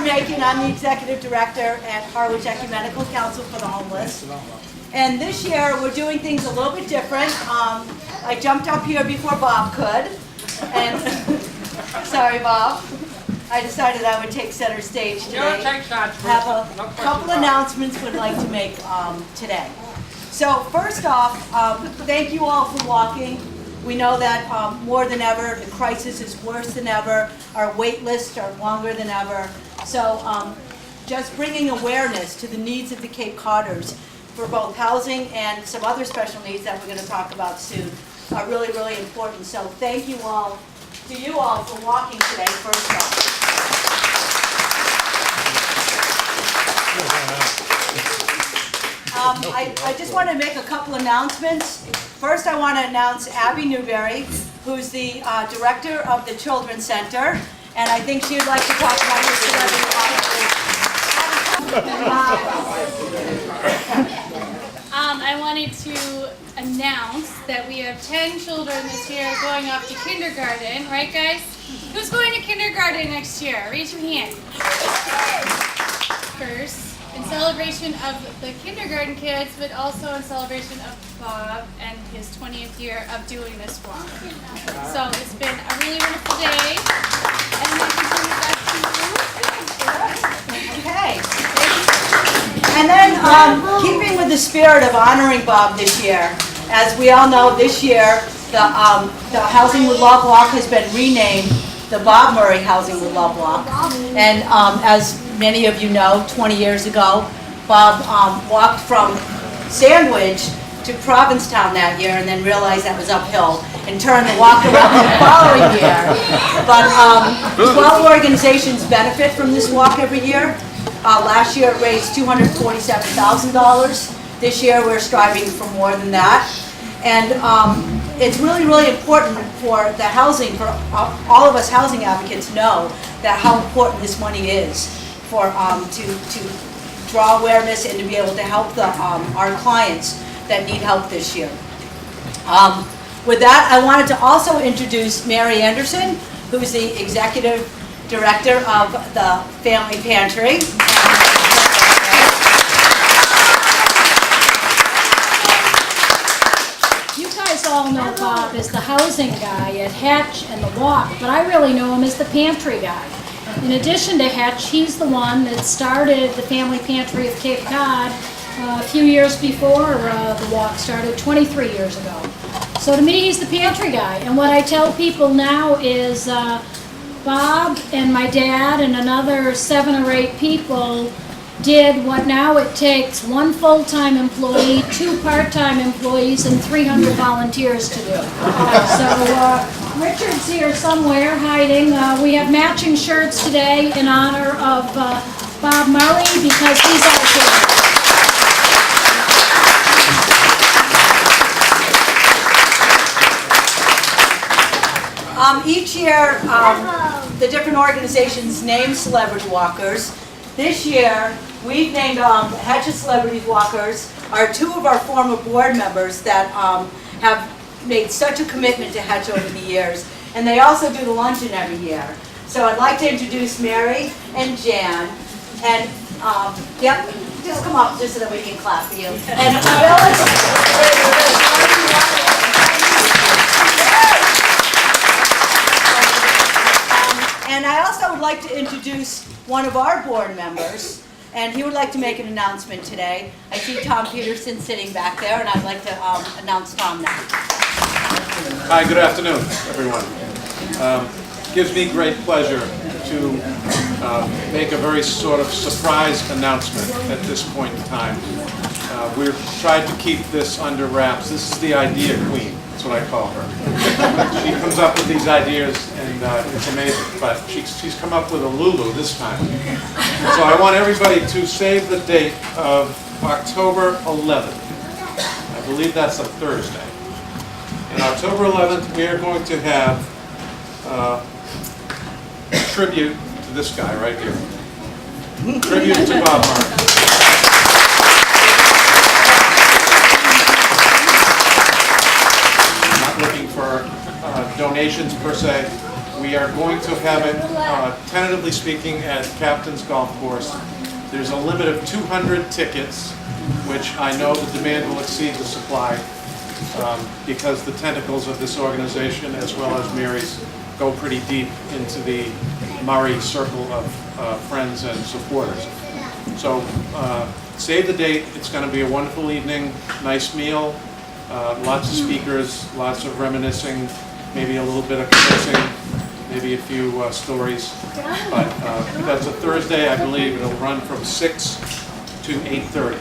making. I'm the Executive Director at Harwich Ecumenical Council for the Homeless. And this year, we're doing things a little bit different. I jumped up here before Bob could. And sorry, Bob. I decided I would take center stage today. Have a couple announcements we'd like to make today. So first off, thank you all for walking. We know that more than ever, the crisis is worse than ever. Our wait lists are longer than ever. So just bringing awareness to the needs of the Cape Codders for both housing and some other special needs that we're going to talk about soon are really, really important. So thank you all, to you all, for walking today, first off. I just want to make a couple announcements. First, I want to announce Abby Newberry, who's the director of the Children's Center, and I think she'd like to talk about her I wanted to announce that we have 10 children this year going off to kindergarten, right guys? Who's going to kindergarten next year? Raise your hand. First, in celebration of the kindergarten kids, but also in celebration of Bob and his 20th year of doing this walk. So it's been a really wonderful day, and I can turn it back to you. Okay. And then, keeping with the spirit of honoring Bob this year, as we all know, this year the Housing with Love Walk has been renamed the Bob Murray Housing with Love Walk. And as many of you know, 20 years ago, Bob walked from Sandwich to Provincetown that year and then realized that was uphill and turned the walk around the following year. But 12 organizations benefit from this walk every year. Last year it raised $247,000. This year we're striving for more than that. And it's really, really important for the housing, for all of us housing advocates know that how important this money is for to draw awareness and to be able to help our clients that need help this year. With that, I wanted to also introduce Mary Anderson, who's the Executive Director of the Family Pantry. You guys all know Bob as the housing guy at Hatch and the Walk, but I really know him as the pantry guy. In addition to Hatch, he's the one that started the Family Pantry of Cape Cod a few years before the Walk started, 23 years ago. So to me, he's the pantry guy. And what I tell people now is Bob and my dad and another 7 or 8 people did what now it takes 1 full-time employee, 2 part-time employees, and 300 volunteers to do. So Richard's here somewhere hiding. We have matching shirts today in honor of Bob Murray because he's our kid. Each year, the different organizations name celebrity walkers. This year, we've named Hatch's Celebrity Walkers are 2 of our former board members that have made such a commitment to Hatch over the years. And they also do the luncheon every year. So I'd like to introduce Mary and Jan. And, yep, just come up just so that we can clap for you. And And I also would like to introduce one of our board members, and he would like to make an announcement today. I see Tom Peterson sitting back there, and I'd like to announce Tom now. Hi, good afternoon, everyone. Gives me great pleasure to make a very sort of surprise announcement at this point in time. We've tried to keep this under wraps. This is the idea queen. That's what I call her. She comes up with these ideas, and it's amazing. But she's come up with a Lulu this time. So I want everybody to save the date of October 11th. I believe that's a Thursday. And October 11th, we are going to have a tribute to this guy right here. Tribute to Bob Murray. Looking for donations per se. We are going to have it, tentatively speaking, at Captain's Golf Course. There's a limit of 200 tickets, which I know the demand will exceed the supply because the tentacles of this organization, as well as Mary's, go pretty deep into the Murray circle of friends and supporters. So save the date. It's going to be a wonderful evening, nice meal, lots of speakers, lots of reminiscing, maybe a little bit of conversing, maybe a few stories. But that's a Thursday, I believe. It'll run from 6 to 8:30.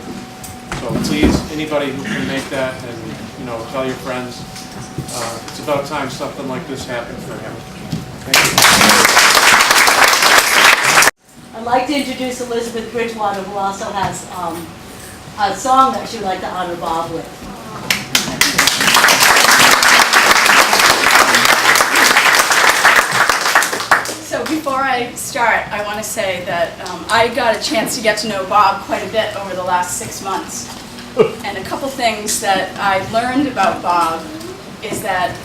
So please, anybody who can make that, and tell your friends. It's about time something like this happened for him. Thank you. I'd like to introduce Elizabeth Bridgewater, who also has a song that she'd like to honor Bob with. So before I start, I want to say that I got a chance to get to know Bob quite a bit over the last 6 months. And a couple things that I learned about Bob is that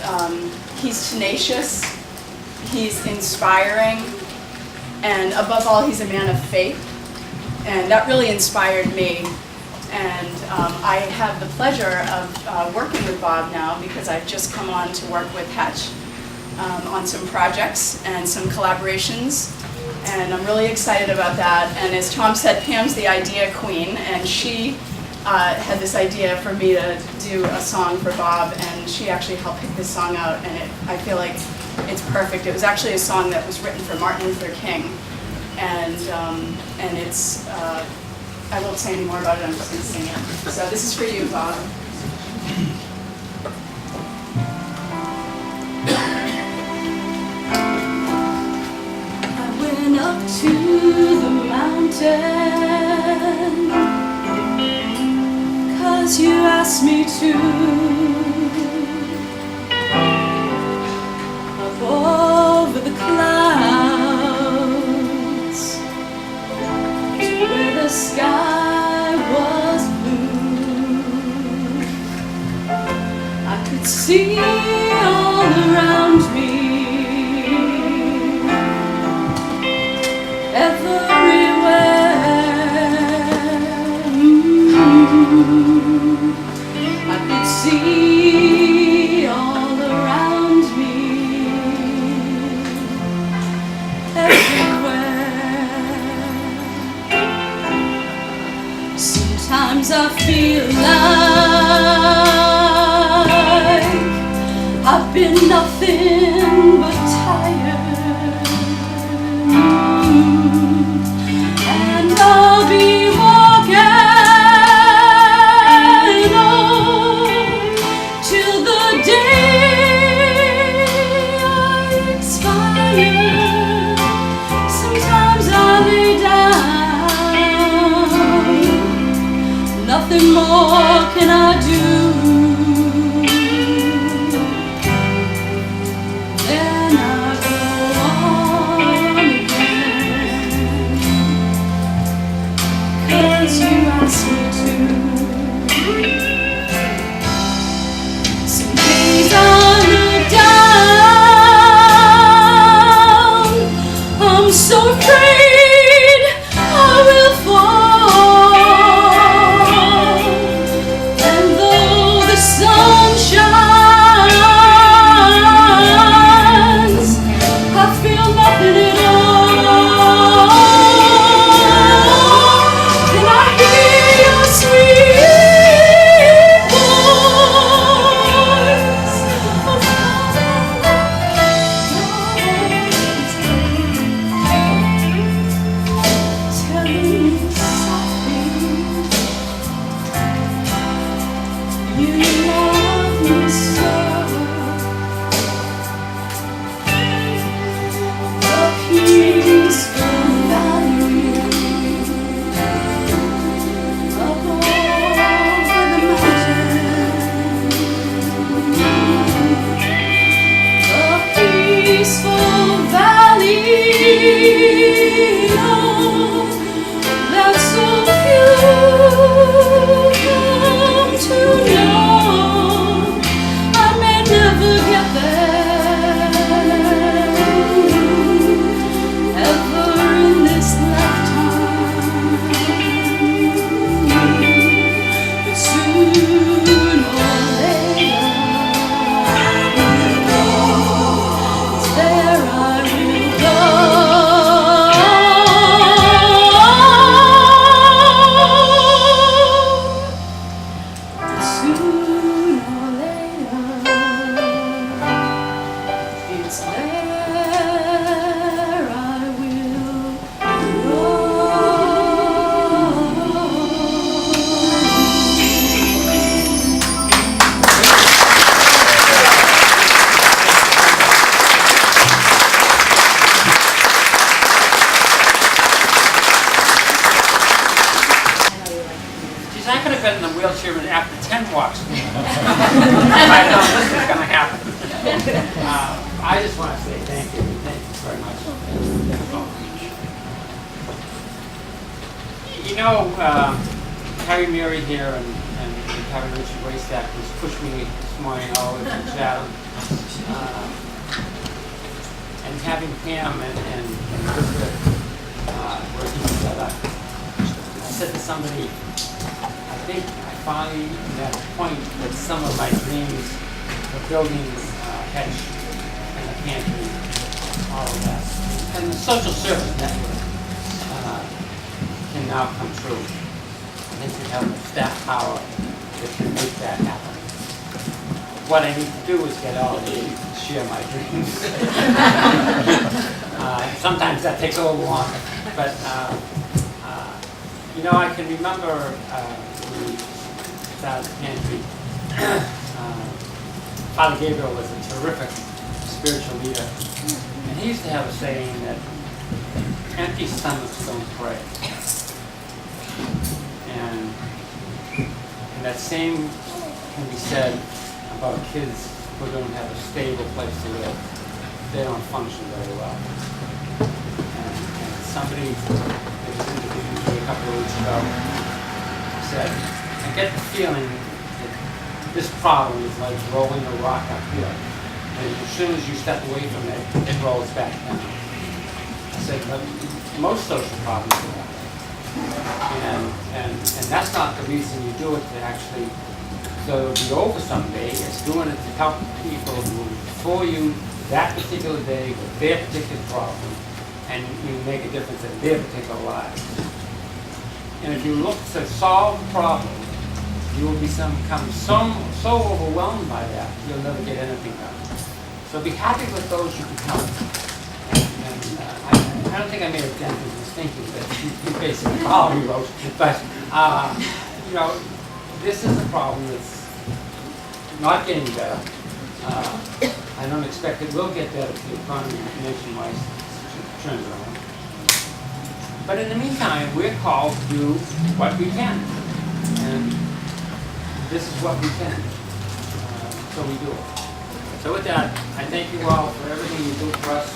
he's tenacious, he's inspiring, and above all, he's a man of faith. And that really inspired me. And I have the pleasure of working with Bob now because I've just come on to work with Hariwch on some projects and some collaborations. And I'm really excited about that. And as Tom said, Pam's the idea queen, and she had this idea for me to do a song for Bob, and she actually helped pick this song out, and I feel like it's perfect. It was actually a song that was written for Martin Luther King, and it's, I won't say any more about it, I'm just going to sing it. So this is for you, Bob. I went up to the mountain, 'cause you asked me to, up over the clouds, to where the sky was blue. I could see all around me, I could see all around me, everywhere. Sometimes I feel like I've been nothing but tired, and I'll be nothing more can I do. Then I go on again, 'cause you asked me to. Some days I look down, I'm so afraid I will fall. sit in the wheelchair and after 10 walks, I know this is going to happen. I just want to say thank you very much. You know, Harry Mary here and Hariwch Waste Staff has pushed me this morning all the way to Chatham. And having Pam and Elizabeth working together, I said to somebody, I think I finally at a point that some of my dreams of building hedge and a pantry, all of that, and the social service network can now come true. I think we have the staff power that can make that happen. What I need to do is get all of you to share my dreams. Sometimes that takes a little longer, but you know, I can remember when we started the pantry, Father Gabriel was a terrific spiritual leader, and he used to have a saying that empty stomachs don't pray. And that same can be said about kids who don't have a stable place to live. They don't function very well. And somebody that was interviewed me a couple of weeks ago said, I get the feeling that this problem is like rolling a rock uphill. And as soon as you step away from it, it rolls back down. I said, but most social problems are that way. And that's not the reason you do it to actually, so it'll be over someday. It's doing it to help people who for you that particular day with their particular problem, and you make a difference in their particular lives. And if you look to solve the problem, you will become so overwhelmed by that, you'll never get anything done. So be happy with those you can help. And I don't think I made a dent in his thinking, but you basically follow me, Rose. But, you know, this is a problem that's not getting better. I don't expect it will get better if the economy nationwide turns around. But in the meantime, we're called to do what we can. And this is what we can. So we do it. So with that, I thank you all for everything you do for us.